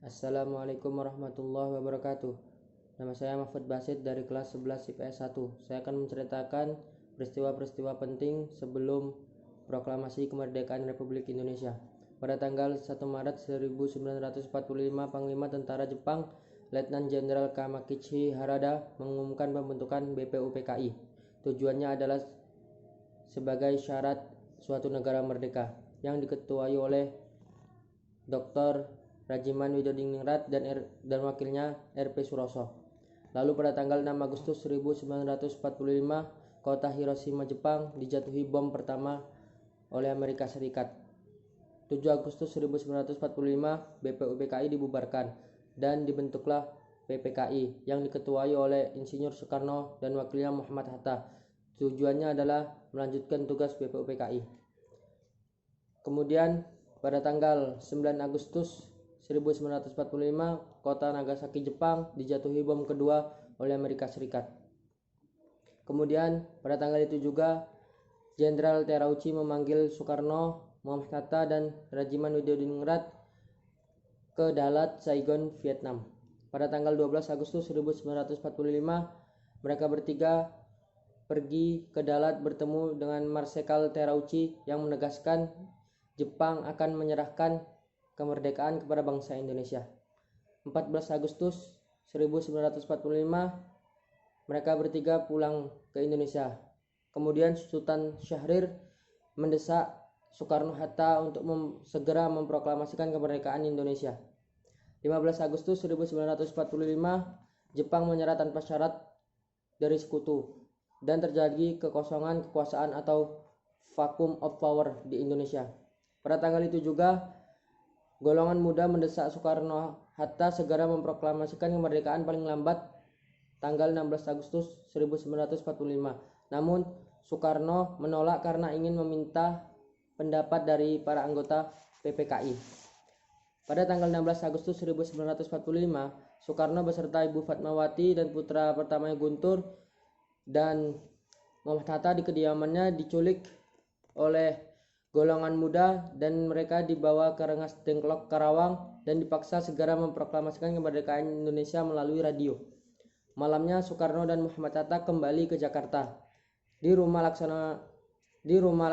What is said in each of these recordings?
Assalamualaikum warahmatullahi wabarakatuh. Nama saya Mahfud Basit dari kelas 11 IPS 1. Saya akan menceritakan peristiwa-peristiwa penting sebelum proklamasi kemerdekaan Republik Indonesia. Pada tanggal 1 Maret 1945, Panglima Tentara Jepang, Letnan Jenderal Kamakichi Harada mengumumkan pembentukan BPUPKI. Tujuannya adalah sebagai syarat suatu negara merdeka yang diketuai oleh Dr. Rajiman Widodiningrat dan wakilnya R.P. Suroso. Lalu pada tanggal 6 Agustus 1945, kota Hiroshima, Jepang dijatuhi bom pertama oleh Amerika Serikat. 7 Agustus 1945, BPUPKI dibubarkan dan dibentuklah PPKI yang diketuai oleh Insinyur Soekarno dan wakilnya Muhammad Hatta. Tujuannya adalah melanjutkan tugas BPUPKI. Kemudian pada tanggal 9 Agustus 1945, kota Nagasaki, Jepang dijatuhi bom kedua oleh Amerika Serikat. Kemudian pada tanggal itu juga Jenderal Terauchi memanggil Soekarno, Muhammad Hatta, dan Rajiman Widodiningrat ke Dalat, Saigon, Vietnam. Pada tanggal 12 Agustus 1945, mereka bertiga pergi ke Dalat bertemu dengan Marsekal Terauchi yang menegaskan Jepang akan menyerahkan kemerdekaan kepada bangsa Indonesia. 14 Agustus 1945, mereka bertiga pulang ke Indonesia. Kemudian Sultan Syahrir mendesak Soekarno-Hatta untuk segera memproklamasikan kemerdekaan Indonesia. 15 Agustus 1945, Jepang menyerah tanpa syarat dari sekutu dan terjadi kekosongan kekuasaan atau vacuum of power di Indonesia. Pada tanggal itu juga golongan muda mendesak Soekarno-Hatta segera memproklamasikan kemerdekaan paling lambat tanggal 16 Agustus 1945. Namun Soekarno menolak karena ingin meminta pendapat dari para anggota PPKI. Pada tanggal 16 Agustus 1945, Soekarno beserta Ibu Fatmawati dan putra pertamanya Guntur dan Muhammad Hatta di kediamannya diculik oleh golongan muda dan mereka dibawa ke Rengas Dengklok, Karawang dan dipaksa segera memproklamasikan kemerdekaan Indonesia melalui radio. Malamnya Soekarno dan Muhammad Hatta kembali ke Jakarta. Di rumah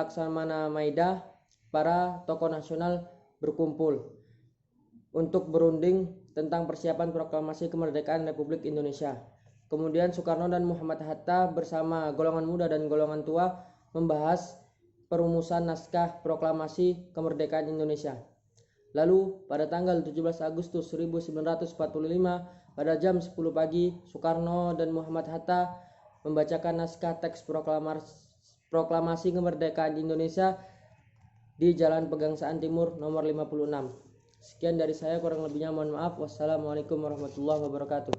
Laksamana Maida, para tokoh nasional berkumpul untuk berunding tentang persiapan proklamasi kemerdekaan Republik Indonesia. Kemudian Soekarno dan Muhammad Hatta bersama golongan muda dan golongan tua membahas perumusan naskah proklamasi kemerdekaan Indonesia. Lalu pada tanggal 17 Agustus 1945 pada jam 10 pagi, Soekarno dan Muhammad Hatta membacakan naskah teks proklamasi kemerdekaan Indonesia di Jalan Pegangsaan Timur nomor 56. Sekian dari saya, kurang lebihnya mohon maaf. Wassalamualaikum warahmatullahi wabarakatuh.